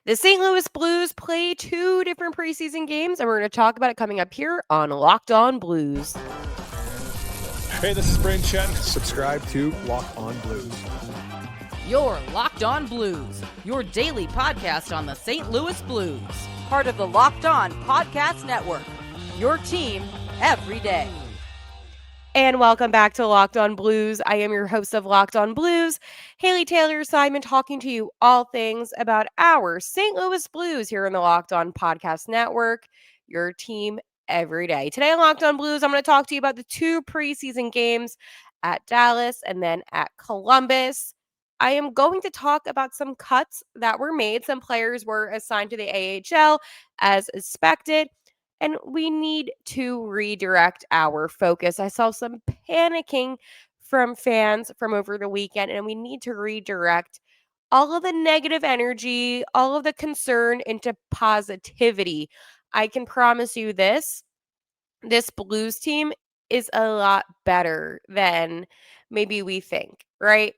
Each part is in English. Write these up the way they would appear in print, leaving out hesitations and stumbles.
The St. Louis Blues play two different preseason games, and we're going to talk about it coming up here on Locked On Blues. Hey, this is Brayden Chen. Subscribe to Locked On Blues. You're Locked On Blues, your daily podcast on the St. Louis Blues. Part of the Locked On Podcast Network, your team every day. And welcome back to Locked On Blues. I am your host of Locked On Blues, Haley Taylor Simon, talking to you all things about our St. Louis Blues here in the Locked On Podcast Network, your team every day. Today on Locked On Blues, I'm going to talk to you about the two preseason games at Dallas and then at Columbus. I am going to talk about some cuts that were made. Some players were assigned to the AHL as expected. And we need to redirect our focus. I saw some panicking from fans from over the weekend, and we need to redirect all of the negative energy, all of the concern into positivity. I can promise you this Blues team is a lot better than maybe we think, right?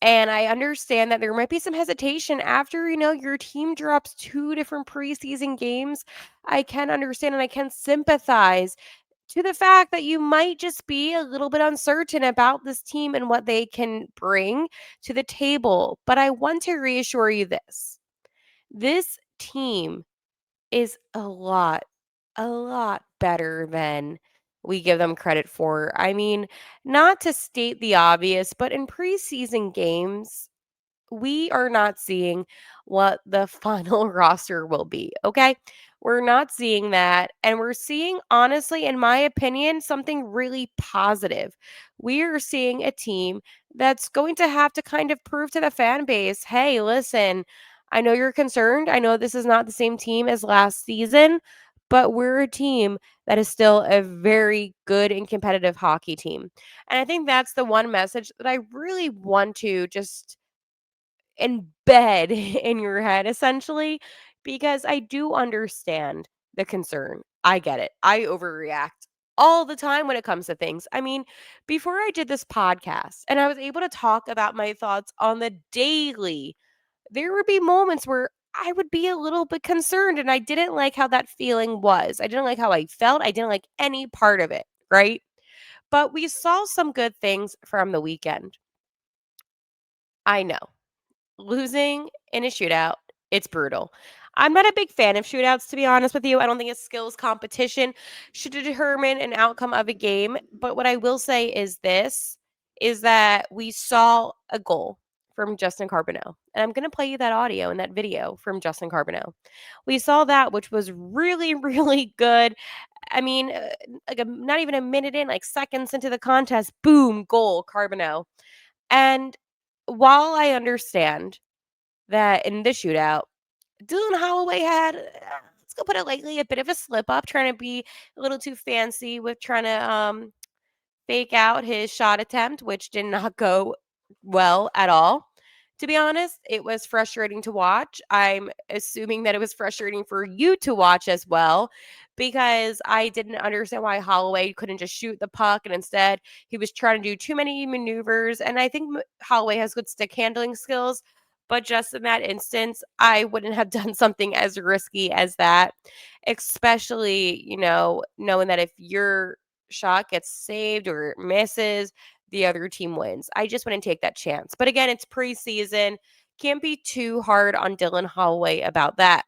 And I understand that there might be some hesitation after, your team drops two different preseason games. I can understand and I can sympathize to the fact that you might just be a little bit uncertain about this team and what they can bring to the table. But I want to reassure you this team is a lot better than we give them credit for. I mean, not to state the obvious, but in preseason games, we are not seeing what the final roster will be, okay? We're not seeing that. And we're seeing, honestly, in my opinion, something really positive. We are seeing a team that's going to have to kind of prove to the fan base, hey, listen, I know you're concerned. I know this is not the same team as last season, but we're a team that is still a very good and competitive hockey team. And I think that's the one message that I really want to just embed in your head, essentially, because I do understand the concern. I get it. I overreact all the time when it comes to things. I mean, before I did this podcast and I was able to talk about my thoughts on the daily, there would be moments where I would be a little bit concerned and I didn't like how that feeling was. I didn't like how I felt. I didn't like any part of it, right? But we saw some good things from the weekend. I know losing in a shootout, it's brutal. I'm not a big fan of shootouts, to be honest with you. I don't think a skills competition should determine an outcome of a game. But what I will say is that we saw a goal from Justin Carbonneau. And I'm going to play you that audio and that video from Justin Carbonneau. We saw that, which was really, really good. I mean, not even a minute in, like seconds into the contest, boom, goal, Carbonneau. And while I understand that in the shootout, Dylan Holloway had, let's go put it lightly, a bit of a slip up, trying to be a little too fancy with trying to fake out his shot attempt, which did not go well at all. To be honest, it was frustrating to watch. I'm assuming that it was frustrating for you to watch as well, because I didn't understand why Holloway couldn't just shoot the puck and instead he was trying to do too many maneuvers. And I think Holloway has good stick handling skills, but just in that instance, I wouldn't have done something as risky as that, especially, knowing that if your shot gets saved or misses, the other team wins. I just wouldn't take that chance. But again, it's preseason. Can't be too hard on Dylan Holloway about that.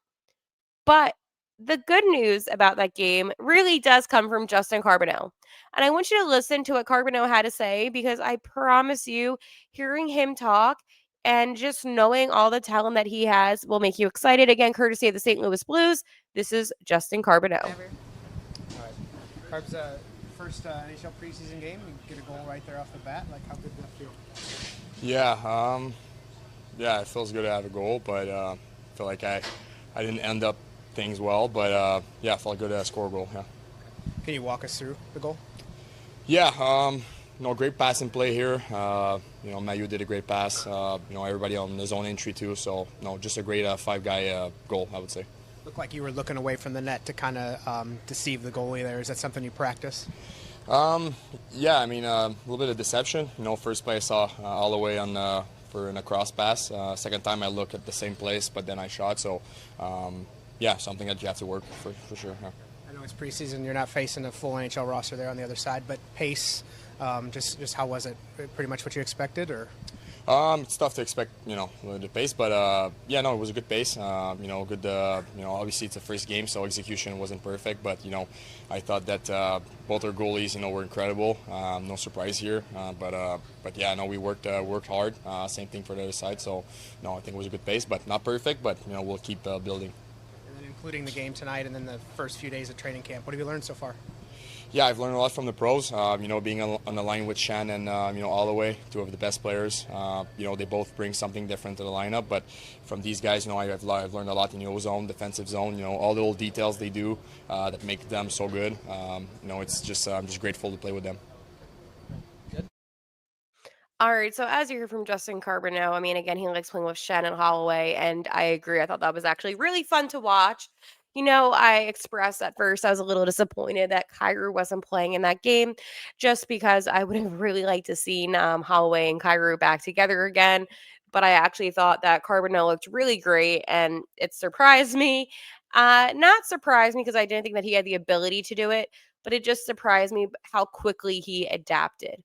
But the good news about that game really does come from Justin Carbonneau. And I want you to listen to what Carbonneau had to say, because I promise you, hearing him talk and just knowing all the talent that he has will make you excited. Again, courtesy of the St. Louis Blues, this is Justin Carbonneau. All right. Carbs, first NHL preseason game, you get a goal right there off the bat. Like, how good did that feel? Yeah, it feels good to have a goal, but I feel like I didn't end up things well, but yeah, it felt good to score a goal. Yeah. Can you walk us through the goal? Yeah, great pass and play here. Mayu did a great pass. Everybody on the zone entry too. So, just a great five-guy goal, I would say. Looked like you were looking away from the net to kind of deceive the goalie there. Is that something you practice? Yeah, a little bit of deception. First play I saw all the way on the for a cross pass. Second time I look at the same place, but then I shot. So, something that you have to work for sure. Yeah. I know it's preseason. You're not facing a full NHL roster there on the other side, but pace, just how was it? Pretty much what you expected, or? It's tough to expect, the pace, but it was a good pace. Good. Obviously it's the first game, so execution wasn't perfect, but I thought that both our goalies, were incredible. No surprise here, we worked hard. Same thing for the other side, so I think it was a good pace, but not perfect. But we'll keep building. And then including the game tonight, and then the first few days of training camp, what have you learned so far? Yeah, I've learned a lot from the pros. Being on the line with Shan and Holloway, two of the best players. They both bring something different to the lineup. But from these guys, I've learned a lot in the O-zone, defensive zone. All the little details they do that make them so good. It's just I'm just grateful to play with them. All right, so as you hear from Justin Carbonneau, I mean, again, he likes playing with Shannon Holloway, and I agree. I thought that was actually really fun to watch. I expressed at first I was a little disappointed that Kyrou wasn't playing in that game, just because I would have really liked to seen Holloway and Kyrou back together again. But I actually thought that Carbonneau looked really great, and it surprised me. Not surprised me because I didn't think that he had the ability to do it, but it just surprised me how quickly he adapted.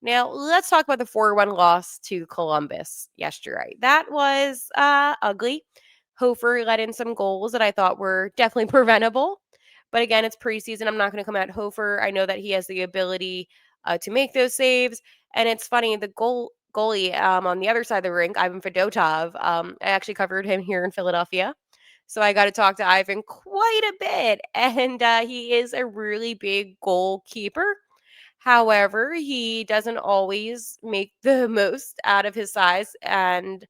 Now, let's talk about the 4-1 loss to Columbus yesterday. That was ugly. Hofer let in some goals that I thought were definitely preventable. But again, it's preseason. I'm not going to come at Hofer. I know that he has the ability to make those saves. And it's funny, the goalie on the other side of the rink, Ivan Fedotov, I actually covered him here in Philadelphia. So I got to talk to Ivan quite a bit. And he is a really big goalkeeper. However, he doesn't always make the most out of his size, and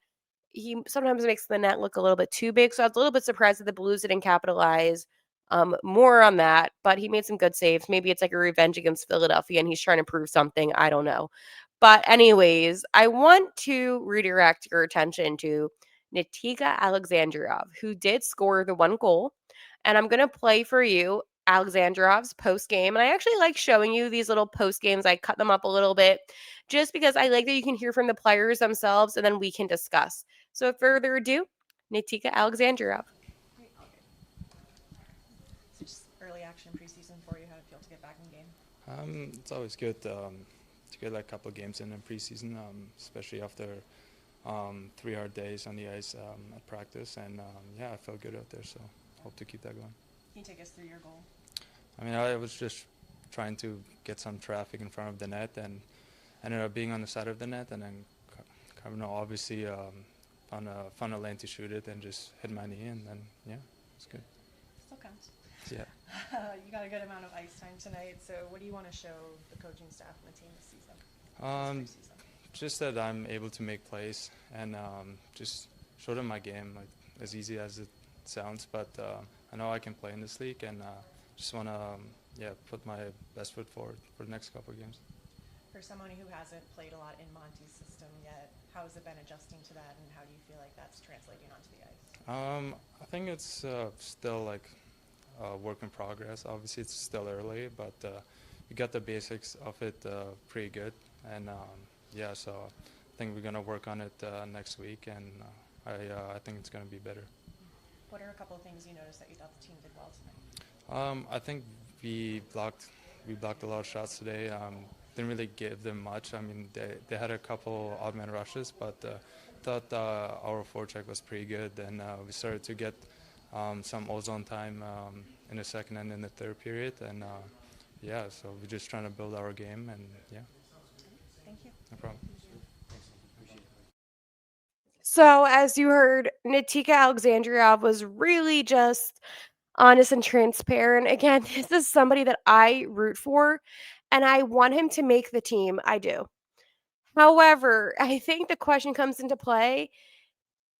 he sometimes makes the net look a little bit too big. So I was a little bit surprised that the Blues didn't capitalize more on that, but he made some good saves. Maybe it's like a revenge against Philadelphia and he's trying to prove something. I don't know. But, anyways, I want to redirect your attention to Nitika Alexandrov, who did score the one goal. And I'm going to play for you Alexandrov's post game. And I actually like showing you these little post games. I cut them up a little bit just because I like that you can hear from the players themselves and then we can discuss. So, without further ado, Nitika Alexandrov. So just early action preseason for you. How did it feel to get back in the game? It's always good to get like a couple of games in preseason, especially after 3 hard days on the ice at practice. And I felt good out there, so hope to keep that going. Can you take us through your goal? I mean, I was just trying to get some traffic in front of the net and ended up being on the side of the net, and then obviously found a lane to shoot it and just hit my knee, and then it's good. Still counts. Yeah. You got a good amount of ice time tonight, so what do you want to show the coaching staff and the team this season? Just that I'm able to make plays and just show them my game, like as easy as it sounds, but I know I can play in this league, and just want to put my best foot forward for the next couple of games. For someone who hasn't played a lot in Monty's system yet, how has it been adjusting to that, and how do you feel like that's translating onto the ice? I think it's still like a work in progress. Obviously, it's still early, but we got the basics of it pretty good, and so I think we're gonna work on it next week, and I think it's gonna be better. What are a couple of things you noticed that you thought the team did well tonight? I think we blocked a lot of shots today. Didn't really give them much. I mean, they had a couple odd man rushes, but thought our forecheck was pretty good, and we started to get some ozone time in the second and in the third period, and so we're just trying to build our game, and Thank you. no problem. So, as you heard, Nitika Alexandrov was really just honest and transparent. Again, this is somebody that I root for, and I want him to make the team. I do. However, I think the question comes into play,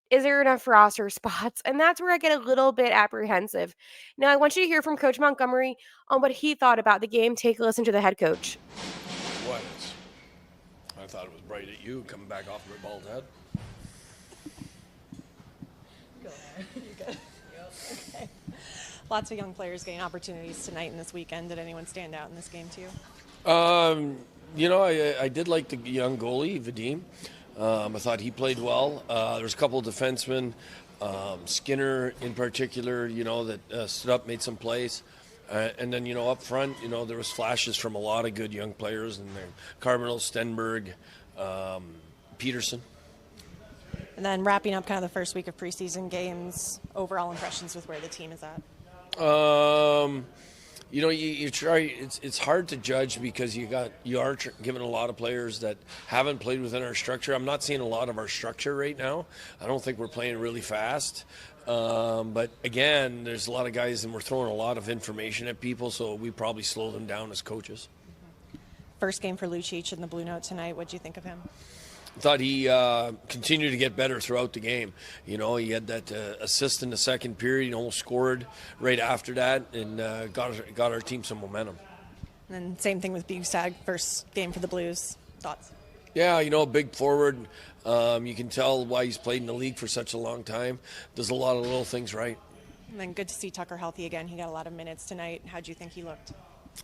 is there enough roster spots? And that's where I get a little bit apprehensive. Now, I want you to hear from Coach Montgomery on what he thought about the game. Take a listen to the head coach. What? I thought it was bright at you coming back off of a bald head. Go there. You're good. Okay. Lots of young players getting opportunities tonight and this weekend. Did anyone stand out in this game to you? I did like the young goalie, Vadim. I thought he played well. There was a couple of defensemen, Skinner in particular, that stood up, made some plays. And then, up front, there was flashes from a lot of good young players in there. Carbonell, Stenberg, Peterson. And then wrapping up kind of the first week of preseason games, overall impressions with where the team is at. You try. It's hard to judge because you are given a lot of players that haven't played within our structure. I'm not seeing a lot of our structure right now. I don't think we're playing really fast. But again, there's a lot of guys, and we're throwing a lot of information at people, so we probably slow them down as coaches. First game for Lucic in the Blue Note tonight. What do you think of him? I thought he continued to get better throughout the game. He had that assist in the second period. He almost scored right after that and got our team some momentum. And then same thing with Bugstad, first game for the Blues. Thoughts? Yeah, big forward. You can tell why he's played in the league for such a long time. Does a lot of little things right. And then good to see Tucker healthy again. He got a lot of minutes tonight. How do you think he looked?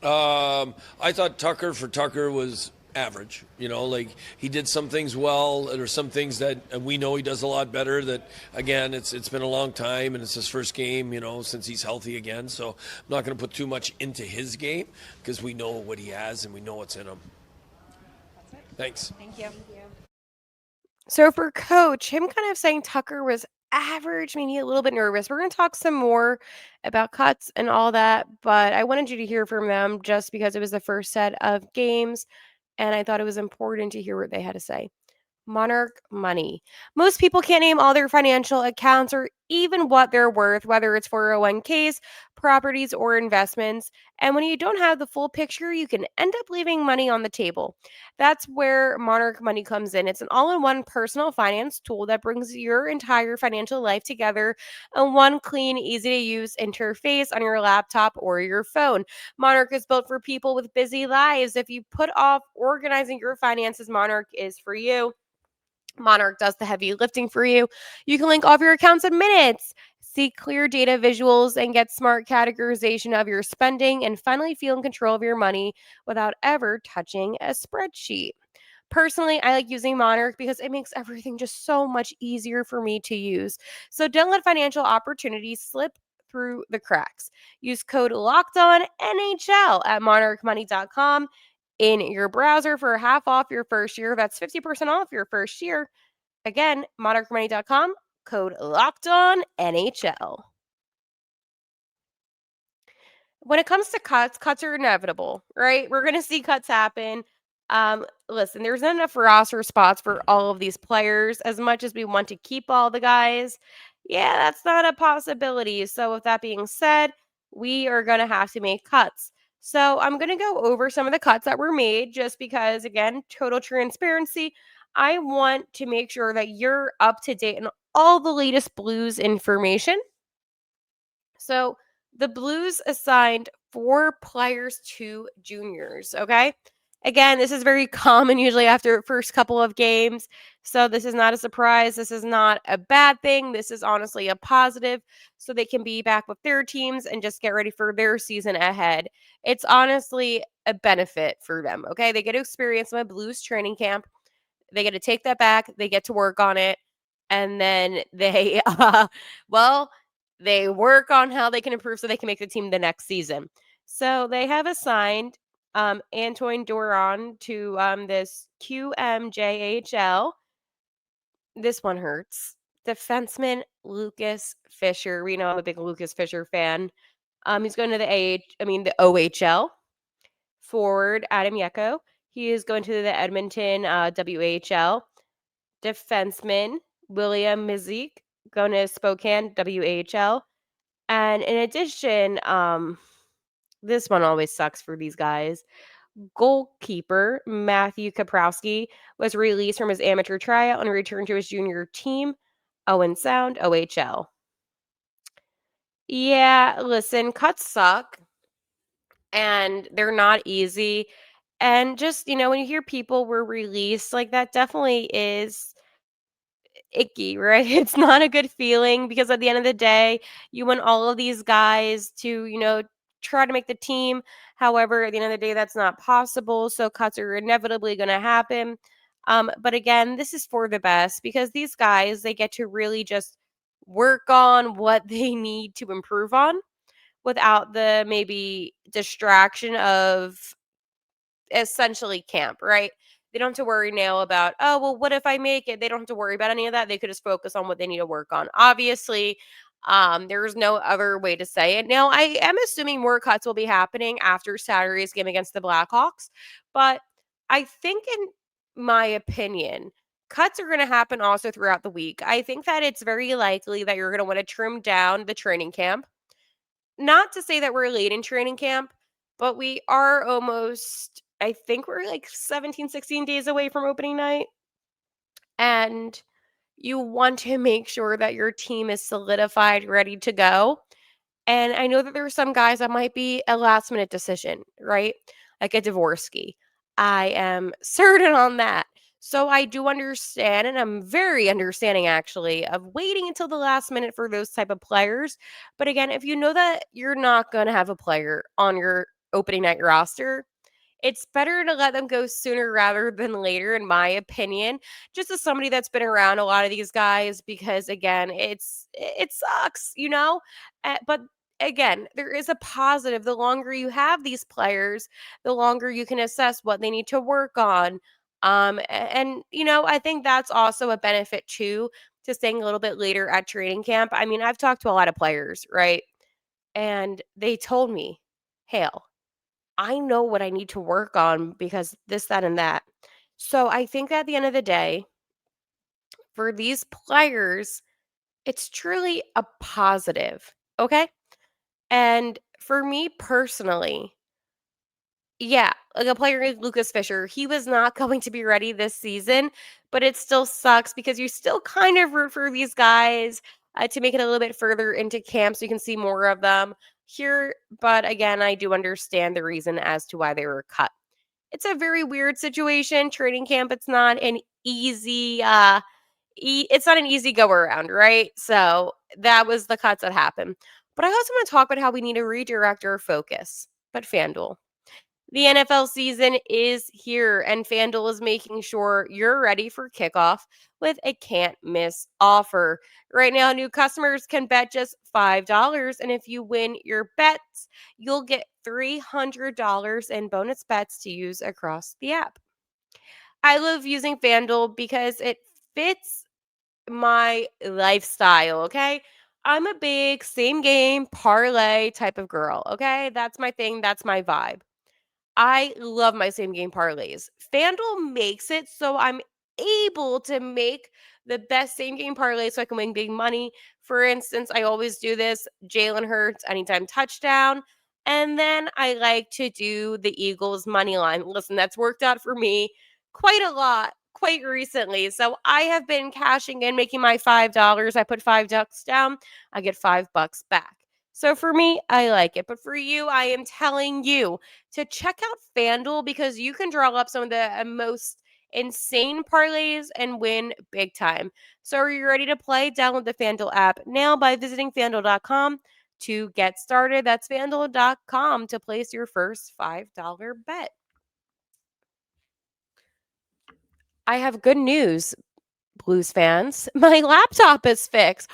I thought Tucker was average. He did some things well. There's some things that we know he does a lot better. That again, it's been a long time and it's his first game, since he's healthy again. So I'm not going to put too much into his game because we know what he has and we know what's in him. That's it. Thanks. Thank you. So for Coach, him kind of saying Tucker was average, maybe a little bit nervous. We're going to talk some more about cuts and all that, but I wanted you to hear from them just because it was the first set of games, and I thought it was important to hear what they had to say. Monarch Money. Most people can't name all their financial accounts or even what they're worth, whether it's 401ks, properties, or investments. And when you don't have the full picture, you can end up leaving money on the table. That's where Monarch Money comes in. It's an all in one personal finance tool that brings your entire financial life together in one clean, easy to use interface on your laptop or your phone. Monarch is built for people with busy lives. If you put off organizing your finances, Monarch is for you. Monarch does the heavy lifting for you. You can link all of your accounts in minutes, see clear data visuals, and get smart categorization of your spending, and finally feel in control of your money without ever touching a spreadsheet. Personally, I like using Monarch because it makes everything just so much easier for me to use. So don't let financial opportunities slip through the cracks. Use code LOCKEDONNHL at monarchmoney.com in your browser for half off your first year. That's 50% off your first year. Again, monarchmoney.com, code LOCKEDONNHL. When it comes to cuts are inevitable, right? We're going to see cuts happen. Listen, there's not enough roster spots for all of these players. As much as we want to keep all the guys, yeah, that's not a possibility. So with that being said, we are going to have to make cuts. So I'm going to go over some of the cuts that were made just because, again, total transparency. I want to make sure that you're up to date on all the latest Blues information. So the Blues assigned 4 players to juniors, okay? Again, this is very common usually after first couple of games. So this is not a surprise. This is not a bad thing. This is honestly a positive so they can be back with their teams and just get ready for their season ahead. It's honestly a benefit for them, okay? They get to experience my Blues training camp. They get to take that back. They get to work on it. And then they, well, they work on how they can improve so they can make the team the next season. So they have assigned Antoine Duran to this QMJHL. This one hurts. Defenseman Lucas Fisher. We know I'm a big Lucas Fisher fan. He's going to the OHL. Forward Adam Yeko. He is going to the Edmonton WHL. Defenseman William Mizik going to Spokane WHL. And in addition, this one always sucks for these guys. Goalkeeper Matthew Kaprowski was released from his amateur tryout and returned to his junior team, Owen Sound, OHL. Yeah, listen, cuts suck and they're not easy. And just, when you hear people were released, like that definitely is icky, right? It's not a good feeling because at the end of the day, you want all of these guys to, try to make the team. However, at the end of the day, that's not possible. So cuts are inevitably going to happen. But again, this is for the best because these guys, they get to really just work on what they need to improve on without the maybe distraction of essentially camp, right? They don't have to worry now about, oh, well, what if I make it? They don't have to worry about any of that. They could just focus on what they need to work on. Obviously, there's no other way to say it. Now, I am assuming more cuts will be happening after Saturday's game against the Blackhawks, but I think, in my opinion, cuts are going to happen also throughout the week. I think that it's very likely that you're going to want to trim down the training camp. Not to say that we're late in training camp, but we are almost, I think we're like 17, 16 days away from opening night. And you want to make sure that your team is solidified, ready to go. And I know that there are some guys that might be a last minute decision, right? Like a Dvorsky. I am certain on that. So I do understand, and I'm very understanding actually, of waiting until the last minute for those type of players. But again, if you know that you're not going to have a player on your opening night roster, it's better to let them go sooner rather than later, in my opinion. Just as somebody that's been around a lot of these guys, because again, it sucks, you know. But again, there is a positive. The longer you have these players, the longer you can assess what they need to work on. And you know, I think that's also a benefit too to staying a little bit later at training camp. I mean, I've talked to a lot of players, right? And they told me, "Hale, I know what I need to work on because this, that, and that." So I think at the end of the day, for these players, it's truly a positive. Okay. And for me personally, yeah, like a player like Lucas Fisher, he was not going to be ready this season, but it still sucks because you still kind of root for these guys to make it a little bit further into camp so you can see more of them here. But again, I do understand the reason as to why they were cut. It's a very weird situation. Training camp, it's not an easy it's not an easy go around, right? So that was the cuts that happened. But I also want to talk about how we need to redirect our focus. But FanDuel. The NFL season is here, and FanDuel is making sure you're ready for kickoff with a can't miss offer. Right now, new customers can bet just $5, and if you win your bets, you'll get $300 in bonus bets to use across the app. I love using FanDuel because it fits my lifestyle, okay? I'm a big same game parlay type of girl, okay? That's my thing, that's my vibe. I love my same game parlays. FanDuel makes it so I'm able to make the best same game parlay so I can win big money. For instance, I always do this Jalen Hurts anytime touchdown. And then I like to do the Eagles money line. Listen, that's worked out for me quite a lot, quite recently. So I have been cashing in, making my $5. I put $5 down, I get $5 back. So for me, I like it. But for you, I am telling you to check out FanDuel because you can draw up some of the most insane parlays and win big time. So are you ready to play? Download the FanDuel app now by visiting fanduel.com to get started. That's fanduel.com to place your first $5 bet. I have good news, Blues fans. My laptop is fixed.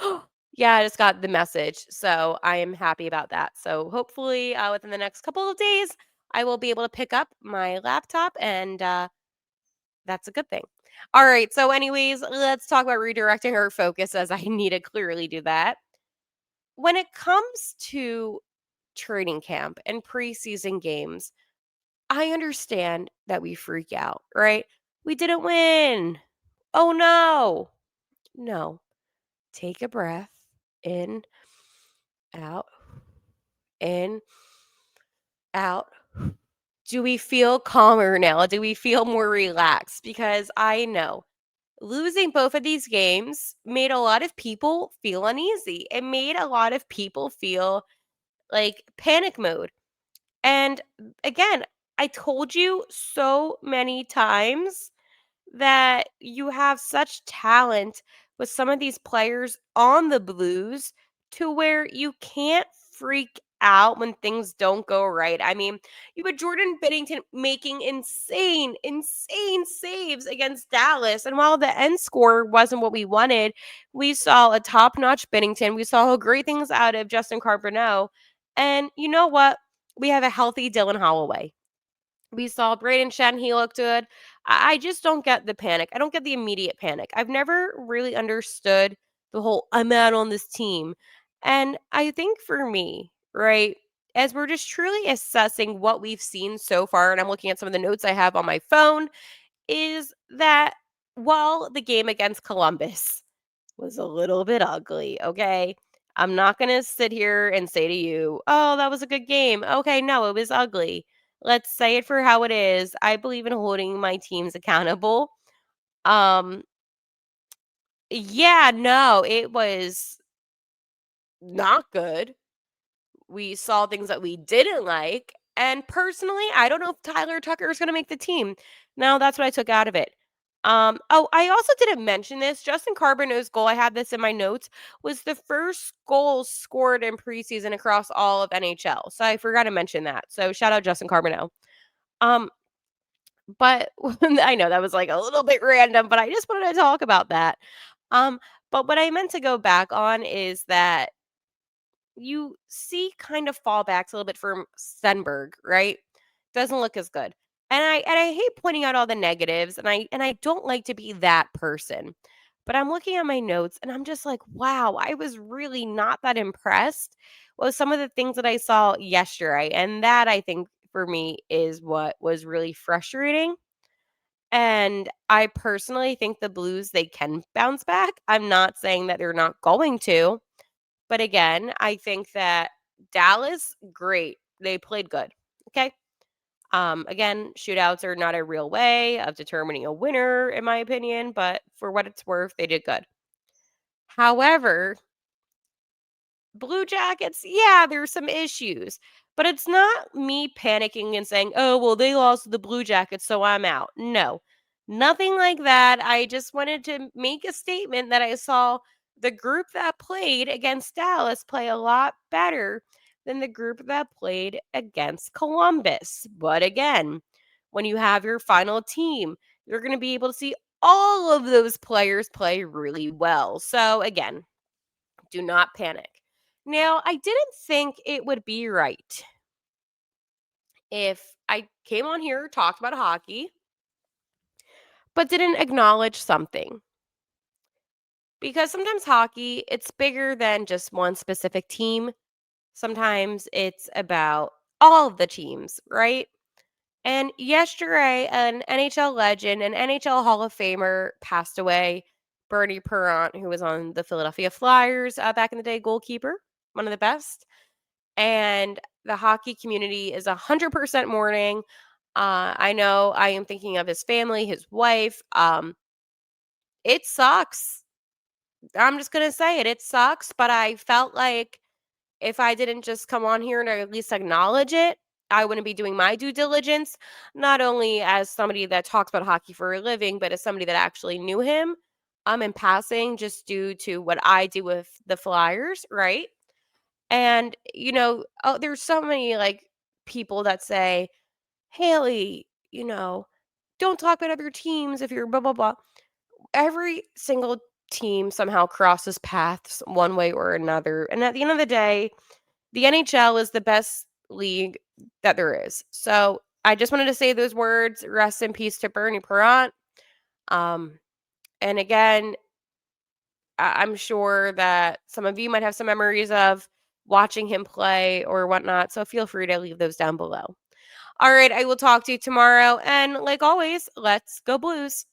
Yeah, I just got the message. So I am happy about that. So hopefully within the next couple of days, I will be able to pick up my laptop and that's a good thing. All right. So, anyways, let's talk about redirecting our focus as I need to clearly do that. When it comes to training camp and preseason games, I understand that we freak out, right? We didn't win. Oh no. No. Take a breath. In, out, in, out. Do we feel calmer now? Do we feel more relaxed? Because I know losing both of these games made a lot of people feel uneasy. It made a lot of people feel like panic mode. And again, I told you so many times that you have such talent with some of these players on the Blues to where you can't freak out when things don't go right. I mean, you had Jordan Binnington making insane saves against Dallas. And while the end score wasn't what we wanted, we saw a top-notch Binnington. We saw great things out of Justin Carboneau. And you know what? We have a healthy Dylan Holloway. We saw Braden Shen. He looked good. I just don't get the panic. I don't get the immediate panic. I've never really understood the whole I'm out on this team. And I think for me, right, as we're just truly assessing what we've seen so far, and I'm looking at some of the notes I have on my phone, is that while the game against Columbus was a little bit ugly, okay? I'm not going to sit here and say to you, "Oh, that was a good game." Okay, no, it was ugly. Let's say it for how it is. I believe in holding my teams accountable. Um yeah, no, it was not good. We saw things that we didn't like, and personally, I don't know if Tyler Tucker is going to make the team. Now, that's what I took out of it. Oh, I also didn't mention this. Justin Carboneau's goal, I had this in my notes, was the first goal scored in preseason across all of NHL. So I forgot to mention that. So shout out Justin Carboneau. Um, but I know that was like a little bit random, but I just wanted to talk about that. Um, but what I meant to go back on is that you see kind of fallbacks a little bit from Stenberg, right? Doesn't look as good. And I hate pointing out all the negatives, and I don't like to be that person. But I'm looking at my notes and I'm just like, wow, I was really not that impressed with some of the things that I saw yesterday. And that I think for me is what was really frustrating. And I personally think the Blues, they can bounce back. I'm not saying that they're not going to, but again, I think that Dallas, great. They played good. Okay. Again, shootouts are not a real way of determining a winner, in my opinion, but for what it's worth, they did good. However, Blue Jackets, yeah, there's some issues, but it's not me panicking and saying, oh, well, they lost to the Blue Jackets, so I'm out. No, nothing like that. I just wanted to make a statement that I saw the group that played against Dallas play a lot better than the group that played against Columbus. But again, when you have your final team, you're going to be able to see all of those players play really well. So again, do not panic. Now, I didn't think it would be right if I came on here, talked about hockey, but didn't acknowledge something. Because sometimes hockey, it's bigger than just one specific team. Sometimes it's about all of the teams, right? And yesterday, an NHL legend, an NHL Hall of Famer passed away. Bernie Perrant, who was on the Philadelphia Flyers back in the day, goalkeeper, one of the best. And the hockey community is 100% mourning. I know I am thinking of his family, his wife. It sucks. I'm just going to say it. It sucks. But I felt like if I didn't just come on here and at least acknowledge it, I wouldn't be doing my due diligence, not only as somebody that talks about hockey for a living, but as somebody that actually knew him. In passing, just due to what I do with the Flyers, right? And, there's so many like people that say, Haley, don't talk about other teams if you're blah, blah, blah. Every single team somehow crosses paths one way or another. And at the end of the day, the NHL is the best league that there is. So I just wanted to say those words. Rest in peace to Bernie Perrant. Um, and again, I'm sure that some of you might have some memories of watching him play or whatnot. So feel free to leave those down below. All right, I will talk to you tomorrow. And like always, let's go Blues.